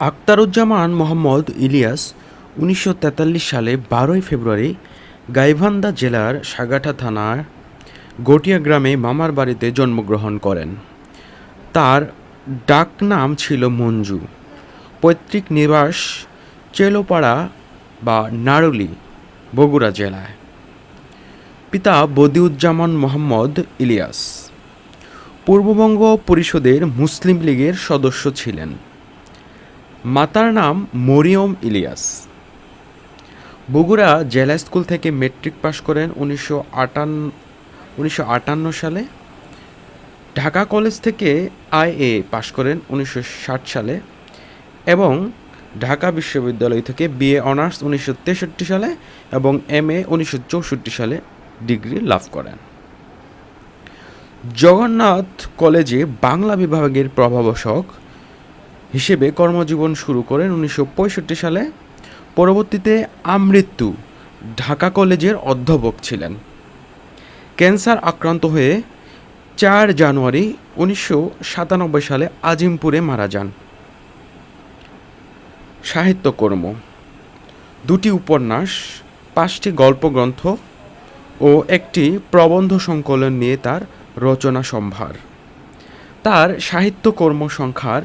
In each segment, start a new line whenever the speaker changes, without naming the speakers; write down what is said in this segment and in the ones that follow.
আখতারুজ্জামান মোহাম্মদ ইলিয়াস ১৯৪৩ সালে ১২ ফেব্রুয়ারি গাইবান্ধা জেলার সাগাঠা থানার গটিয়া গ্রামে মামার বাড়িতে জন্মগ্রহণ করেন। তার ডাকনাম ছিল মঞ্জু। পৈতৃক নিবাস চেলোপাড়া বা নারুলি, বগুড়া জেলায়। পিতা বদিউজ্জামান মোহাম্মদ ইলিয়াস পূর্ববঙ্গ পরিষদের মুসলিম লীগের সদস্য ছিলেন। মাতার নাম মরিয়ম ইলিয়াস। বগুড়া জেলা স্কুল থেকে মেট্রিক পাশ করেন ১৯৫৮ সালে। ঢাকা কলেজ থেকে আইএ পাশ করেন ১৯৬০ সালে এবং ঢাকা বিশ্ববিদ্যালয় থেকে বিএ অনার্স ১৯৬৩ সালে এবং এমএ ১৯৬৪ সালে ডিগ্রি লাভ করেন। জগন্নাথ কলেজে বাংলা বিভাগের প্রভাষক হিসেবে কর্মজীবন শুরু করেন ১৯৬৫ সালে। পরবর্তীতে আমৃত্যু ঢাকা কলেজের অধ্যাপক ছিলেন। ক্যান্সার আক্রান্ত হয়ে ৪ জানুয়ারি ১৯৯৭ সালে আজিমপুরে মারা যান। সাহিত্যকর্ম: ২টি উপন্যাস, ৫টি গল্পগ্রন্থ ও একটি প্রবন্ধ সংকলন নিয়ে তার রচনা সম্ভার। তার সাহিত্যকর্ম সংখ্যার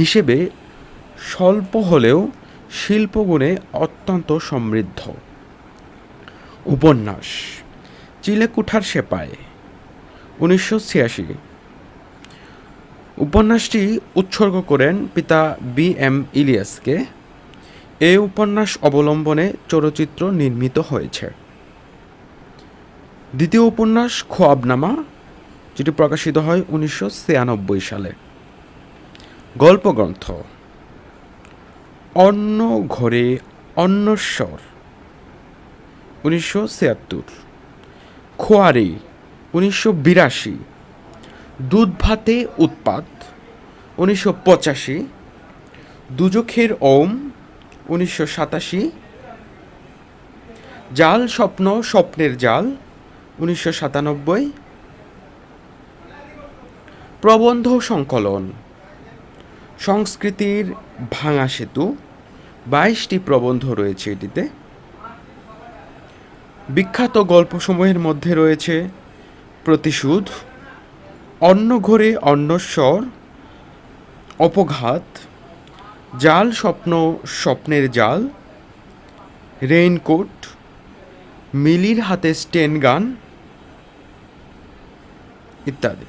হিসেবে স্বল্প হলেও শিল্পগুণে অত্যন্ত সমৃদ্ধ। উপন্যাস: চিলেকুঠার সেপাই ১৯৮৬। উপন্যাসটি উৎসর্গ করেন পিতা বি.এম. ইলিয়াসকে। এই উপন্যাস অবলম্বনে চলচ্চিত্র নির্মিত হয়েছে। দ্বিতীয় উপন্যাস খোয়াবনামা, যেটি প্রকাশিত হয় ১৯৯৬ সালে। গল্পগ্রন্থ: অন্য ঘরে অন্বস্বর ১৯৭৬, খোয়ারি ১৯৮২, দুধ ভাতে উৎপাত ১৯৮৫, দুজখের ওম ১৯৮৭, জাল স্বপ্ন স্বপ্নের জাল ১৯৯৭, প্রবন্ধ সংকলন: সংস্কৃতির ভাঙা সেতু, ২২টি প্রবন্ধ রয়েছে এটিতে। বিখ্যাত গল্পসমূহের মধ্যে রয়েছে প্রতিশোধ, অন্য ঘরে অন্বস্বর, অপঘাত, জাল স্বপ্ন স্বপ্নের জাল, রেইনকোট, মিলির হাতে স্টেন গান ইত্যাদি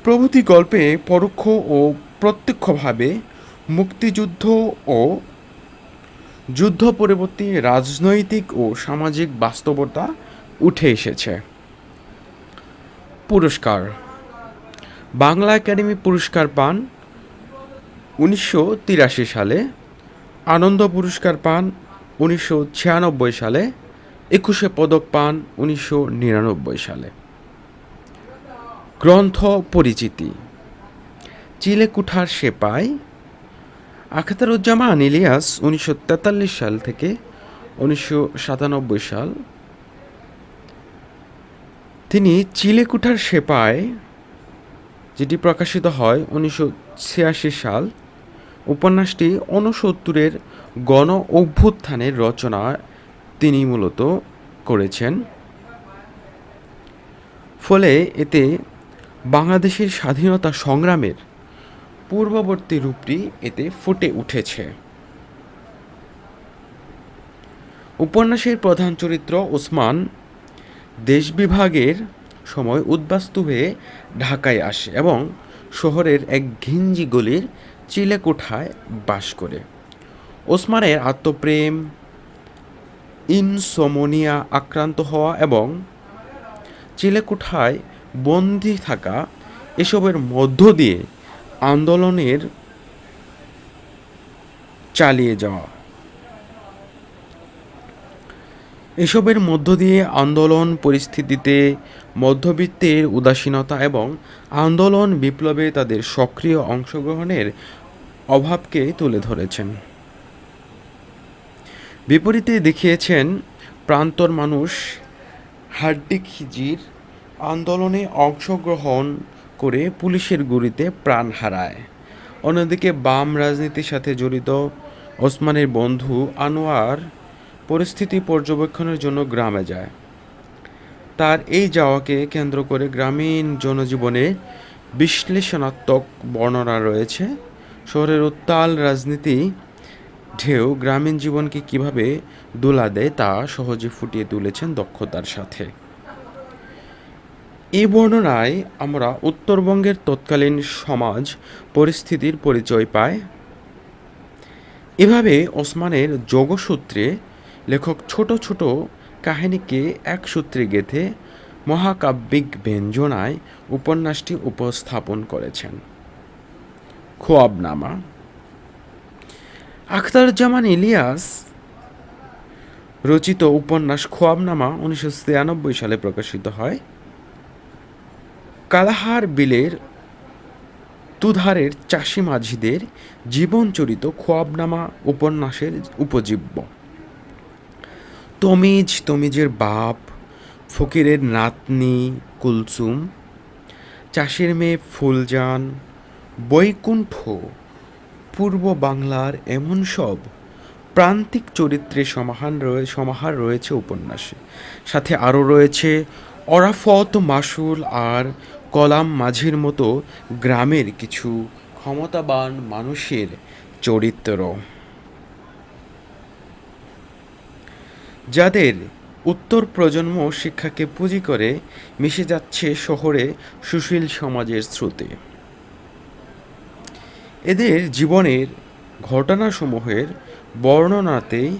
প্রভৃতি গল্পে পরোক্ষ ও প্রত্যক্ষভাবে মুক্তিযুদ্ধ ও যুদ্ধ পরবর্তী রাজনৈতিক ও সামাজিক বাস্তবতা উঠে এসেছে। পুরস্কার: বাংলা একাডেমি পুরস্কার পান ১৯৮৩ সালে, আনন্দ পুরস্কার পান ১৯৯৬ সালে, একুশে পদক পান ১৯৯৯ সালে। গ্রন্থ পরিচিতি: চিলেকুঠার সেপাই। আখতারুজ্জামান ইলিয়াস ১৯৪৩ সাল থেকে ১৯৯৭ সাল। তিনি চিলেকুঠার সেপাই, যেটি প্রকাশিত হয় ১৯৮৬ সাল। উপন্যাসটি ৬৯-এর গণ অভ্যুত্থানের রচনা তিনি মূলত করেছেন। ফলে এতে বাংলাদেশের স্বাধীনতা সংগ্রামের পূর্ববর্তী রূপটি এতে ফুটে উঠেছে। উপন্যাসের প্রধান চরিত্র ওসমান দেশ বিভাগের সময় উদ্বাস্তু হয়ে ঢাকায় আসে এবং শহরের এক ঘিঞ্জি গলির চিলেকুঠায় বাস করে। ওসমানের আত্মপ্রেম, ইনসমনিয়া আক্রান্ত হওয়া এবং চিলেকুঠায় বন্দী থাকা, এসবের মধ্য দিয়ে আন্দোলনের চালিয়ে যাওয়া এসবের মধ্য দিয়ে আন্দোলন পরিস্থিতিতে মধ্যবিত্তের উদাসীনতা এবং আন্দোলন বিপ্লবে তাদের সক্রিয় অংশগ্রহণের অভাবকে তুলে ধরেছেন। বিপরীতে দেখিয়েছেন প্রান্তর মানুষ হাড্ডিখিজির আন্দোলনে অংশগ্রহণ করে পুলিশের গুলিতে প্রাণ হারায়, অন্যদিকে বাম রাজনীতির সাথে জড়িত ওসমানের বন্ধু আনোয়ার পরিস্থিতি পর্যবেক্ষণের জন্য গ্রামে যায়। তার এই যাওয়াকে কেন্দ্র করে গ্রামীণ জনজীবনে বিশ্লেষণাত্মক বর্ণনা রয়েছে। শহরের উত্তাল রাজনীতি ঢেউ গ্রামীণ জীবনকে কিভাবে দোলা দেয় তা সহজে ফুটিয়ে তুলেছেন দক্ষতার সাথে। এই বর্ণনায় আমরা উত্তরবঙ্গের তৎকালীন সমাজ পরিস্থিতির পরিচয় পাই। এভাবে ওসমানের যোগসূত্রে লেখক ছোট ছোট কাহিনীকে এক সূত্রে গেঁথে মহাকাব্যিক ব্যঞ্জনায় উপন্যাসটি উপস্থাপন করেছেন। খোয়াবনামা। আখতারুজ্জামান ইলিয়াস রচিত উপন্যাস খোয়াবনামা 1993 সালে প্রকাশিত হয়। কালাহার বিলের দুধারের চাষি মাঝিদের জীবনচরিত খোয়াবনামা উপন্যাসের উপজীব্য। তমিজের বাপ, ফকিরের নাতনি কুলসুম, চাষির মেয়ে ফুলজান, বৈকুণ্ঠ, পূর্ব বাংলার এমন সব প্রান্তিক চরিত্রের সমাহার রয়েছে উপন্যাসে। সাথে আরও রয়েছে অরাফত মাসুল আর কলাম মাঝির মতো গ্রামের কিছু ক্ষমতাবান মানুষের চরিত্র, যাদের উত্তর প্রজন্ম শিক্ষাকে পুঁজি করে মিশে যাচ্ছে শহরে সুশীল সমাজের স্রোতে। এদের জীবনের ঘটনাসমূহের বর্ণনাতেই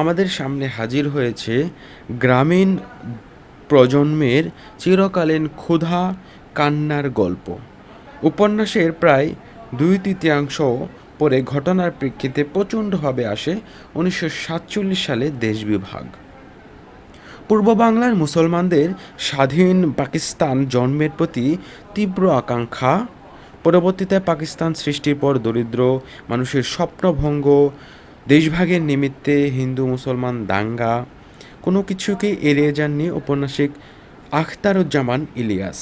আমাদের সামনে হাজির হয়েছে গ্রামীণ প্রজন্মের চিরকালীন ক্ষুধা কান্নার গল্প। উপন্যাসের প্রায় 2/3 পরে ঘটনার প্রেক্ষিতে প্রচণ্ডভাবে আসে 1947 সালে দেশ বিভাগ। পূর্ব বাংলার মুসলমানদের স্বাধীন পাকিস্তান জন্মের প্রতি তীব্র আকাঙ্ক্ষা, পরবর্তীতে পাকিস্তান সৃষ্টির পর দরিদ্র মানুষের স্বপ্নভঙ্গ, দেশভাগের নিমিত্তে হিন্দু মুসলমান দাঙ্গা, কোনো কিছুকে এড়িয়ে যাননি ঔপন্যাসিক আখতারুজ্জামান ইলিয়াস।